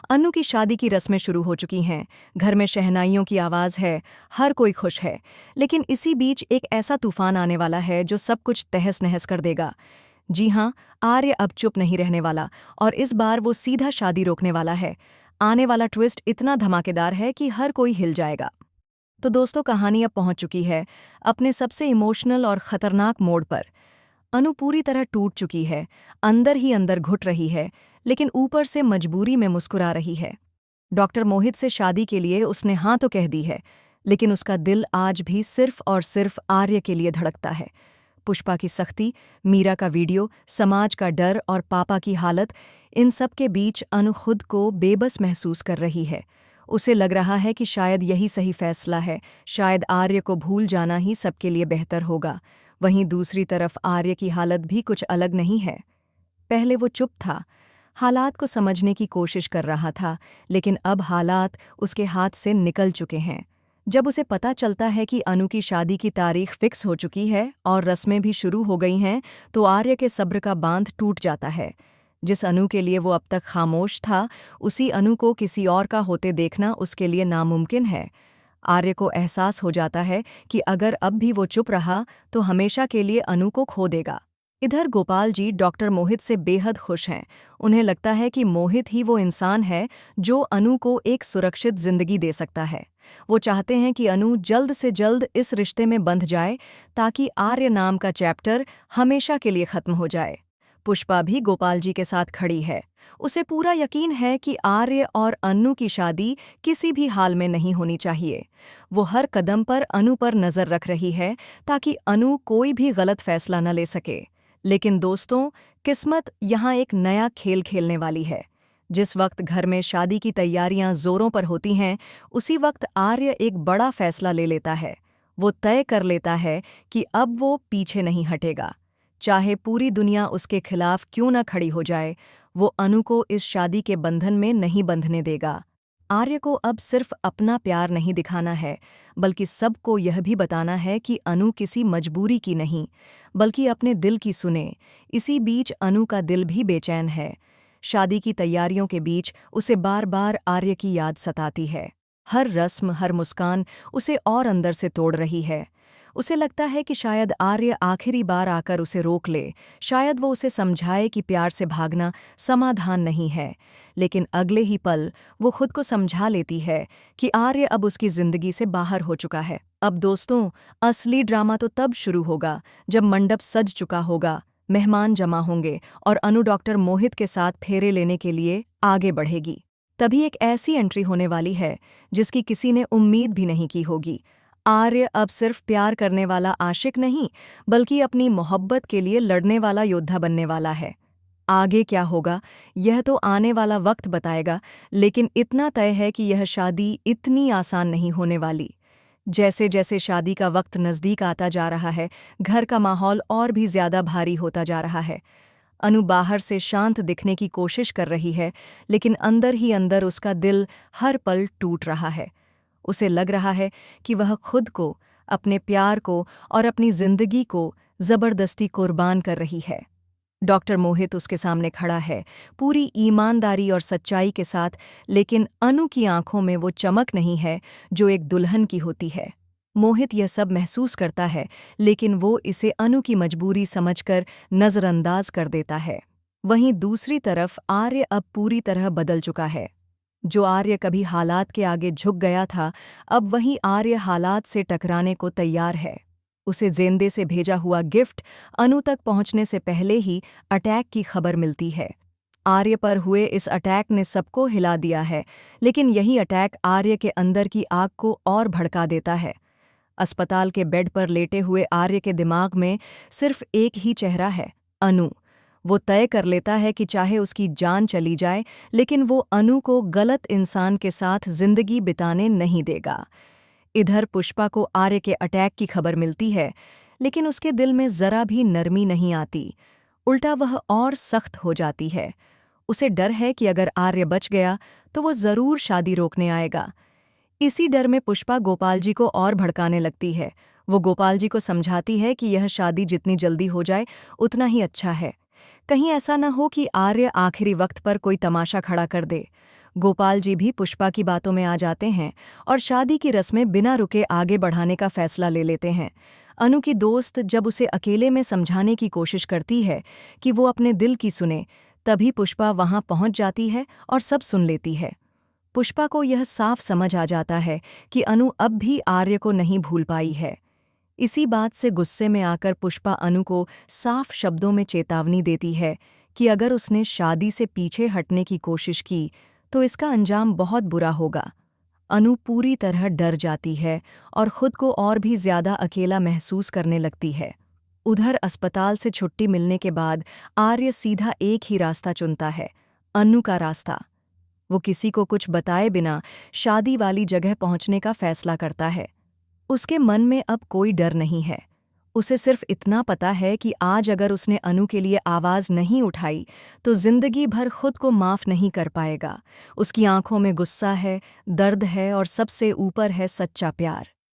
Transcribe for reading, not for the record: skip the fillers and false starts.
अन्नू की शादी की रस्में शुरू हो चुकी हैं। घर में शहनाइयों की आवाज़ है, हर कोई खुश है। लेकिन इसी बीच एक ऐसा तूफान आने वाला है जो सब कुछ तहस-नहस कर देगा। जी हाँ, आर्य अब चुप नहीं रहने वाला और इस बार वो सीधा शादी रोकने वाला है। आने वाला ट्विस्ट इतना धमाकेदार है कि हर कोई हिल जाएगा। तो दोस्तों, कहानी अब पहुंच चुकी है अपने सबसे इमोशनल और खतरनाक मोड़ पर। अनु पूरी तरह टूट चुकी है, अंदर ही अंदर घुट रही है, लेकिन ऊपर से मजबूरी में मुस्कुरा रही है। डॉक्टर मोहित से शादी के लिए उसने हाँ तो कह दी है, लेकिन उसका दिल आज भी सिर्फ और सिर्फ आर्य के लिए धड़कता है। पुष्पा की सख्ती, मीरा का वीडियो, समाज का डर और पापा की हालत, इन सब के बीच अनु खुद को बेबस महसूस कर रही है। उसे लग रहा है कि शायद यही सही फैसला है, शायद आर्य को भूल जाना ही सबके लिए बेहतर होगा। वहीं दूसरी तरफ आर्य की हालत भी कुछ अलग नहीं है। पहले वो चुप था, हालात को समझने की कोशिश कर रहा था, लेकिन अब हालात उसके हाथ से निकल चुके हैं। जब उसे पता चलता है कि अनु की शादी की तारीख फिक्स हो चुकी है और रस्में भी शुरू हो गई हैं, तो आर्य के सब्र का बांध टूट जाता है। जिस अनु के लिए वो अब तक खामोश था, उसी अनु को किसी और का होते देखना उसके लिए नामुमकिन है। आर्य को एहसास हो जाता है कि अगर अब भी वो चुप रहा तो हमेशा के लिए अनु को खो देगा। इधर गोपाल जी डॉक्टर मोहित से बेहद खुश हैं। उन्हें लगता है कि मोहित ही वो इंसान है जो अनु को एक सुरक्षित जिंदगी दे सकता है। वो चाहते हैं कि अनु जल्द से जल्द इस रिश्ते में बंध जाए, ताकि आर्य नाम का चैप्टर हमेशा के लिए खत्म हो जाए। पुष्पा भी गोपाल जी के साथ खड़ी है। उसे पूरा यकीन है कि आर्य और अन्नू की शादी किसी भी हाल में नहीं होनी चाहिए। वो हर कदम पर अनु पर नज़र रख रही है, ताकि अनु कोई भी गलत फैसला न ले सके। लेकिन दोस्तों, किस्मत यहाँ एक नया खेल खेलने वाली है। जिस वक्त घर में शादी की तैयारियां जोरों पर होती हैं, उसी वक्त आर्य एक बड़ा फैसला ले लेता है। वो तय कर लेता है कि अब वो पीछे नहीं हटेगा। चाहे पूरी दुनिया उसके खिलाफ क्यों न खड़ी हो जाए, वो अनु को इस शादी के बंधन में नहीं बंधने देगा। आर्य को अब सिर्फ अपना प्यार नहीं दिखाना है, बल्कि सबको यह भी बताना है कि अनु किसी मजबूरी की नहीं, बल्कि अपने दिल की सुने। इसी बीच अनु का दिल भी बेचैन है। शादी की तैयारियों के बीच उसे बार बार आर्य की याद सताती है। हर रस्म, हर मुस्कान उसे और अंदर से तोड़ रही है। उसे लगता है कि शायद आर्य आखिरी बार आकर उसे रोक ले, शायद वो उसे समझाए कि प्यार से भागना समाधान नहीं है। लेकिन अगले ही पल वो खुद को समझा लेती है कि आर्य अब उसकी जिंदगी से बाहर हो चुका है। अब दोस्तों, असली ड्रामा तो तब शुरू होगा जब मंडप सज चुका होगा, मेहमान जमा होंगे और अनु डॉक्टर मोहित के साथ फेरे लेने के लिए आगे बढ़ेगी। तभी एक ऐसी एंट्री होने वाली है जिसकी किसी ने उम्मीद भी नहीं की होगी। आर्य अब सिर्फ प्यार करने वाला आशिक नहीं, बल्कि अपनी मोहब्बत के लिए लड़ने वाला योद्धा बनने वाला है। आगे क्या होगा, यह तो आने वाला वक्त बताएगा, लेकिन इतना तय है कि यह शादी इतनी आसान नहीं होने वाली। जैसे जैसे शादी का वक्त नज़दीक आता जा रहा है, घर का माहौल और भी ज़्यादा भारी होता जा रहा है। अनु बाहर से शांत दिखने की कोशिश कर रही है, लेकिन अंदर ही अंदर उसका दिल हर पल टूट रहा है। उसे लग रहा है कि वह खुद को, अपने प्यार को और अपनी जिंदगी को जबरदस्ती कुर्बान कर रही है। डॉक्टर मोहित उसके सामने खड़ा है, पूरी ईमानदारी और सच्चाई के साथ, लेकिन अनु की आंखों में वो चमक नहीं है जो एक दुल्हन की होती है। मोहित यह सब महसूस करता है, लेकिन वो इसे अनु की मजबूरी समझकर नज़रअंदाज कर देता है। वहीं दूसरी तरफ आर्य अब पूरी तरह बदल चुका है। जो आर्य कभी हालात के आगे झुक गया था, अब वही आर्य हालात से टकराने को तैयार है। उसे जेंदे से भेजा हुआ गिफ्ट अनु तक पहुंचने से पहले ही अटैक की खबर मिलती है। आर्य पर हुए इस अटैक ने सबको हिला दिया है, लेकिन यही अटैक आर्य के अंदर की आग को और भड़का देता है। अस्पताल के बेड पर लेटे हुए आर्य के दिमाग में सिर्फ एक ही चेहरा है, अनु। वो तय कर लेता है कि चाहे उसकी जान चली जाए, लेकिन वो अनु को गलत इंसान के साथ जिंदगी बिताने नहीं देगा। इधर पुष्पा को आर्य के अटैक की खबर मिलती है, लेकिन उसके दिल में जरा भी नरमी नहीं आती, उल्टा वह और सख्त हो जाती है। उसे डर है कि अगर आर्य बच गया तो वो जरूर शादी रोकने आएगा। इसी डर में पुष्पा गोपाल जी को और भड़काने लगती है। वो गोपाल जी को समझाती है कि यह शादी जितनी जल्दी हो जाए उतना ही अच्छा है। कहीं ऐसा न हो कि आर्य आखिरी वक्त पर कोई तमाशा खड़ा कर दे। गोपाल जी भी पुष्पा की बातों में आ जाते हैं और शादी की रस्में बिना रुके आगे बढ़ाने का फैसला ले लेते हैं। अनु की दोस्त जब उसे अकेले में समझाने की कोशिश करती है कि वो अपने दिल की सुने, तभी पुष्पा वहां पहुंच जाती है और सब सुन लेती है। पुष्पा को यह साफ समझ आ जाता है कि अनु अब भी आर्य को नहीं भूल पाई है। इसी बात से गुस्से में आकर पुष्पा अनु को साफ शब्दों में चेतावनी देती है कि अगर उसने शादी से पीछे हटने की कोशिश की तो इसका अंजाम बहुत बुरा होगा। अनु पूरी तरह डर जाती है और खुद को और भी ज्यादा अकेला महसूस करने लगती है। उधर अस्पताल से छुट्टी मिलने के बाद आर्य सीधा एक ही रास्ता चुनता है, अनु का रास्ता। वो किसी को कुछ बताए बिना शादी वाली जगह पहुंचने का फैसला करता है। उसके मन में अब कोई डर नहीं है। उसे सिर्फ इतना पता है कि आज अगर उसने अनु के लिए आवाज़ नहीं उठाई तो जिंदगी भर खुद को माफ़ नहीं कर पाएगा। उसकी आंखों में गुस्सा है, दर्द है और सबसे ऊपर है सच्चा प्यार।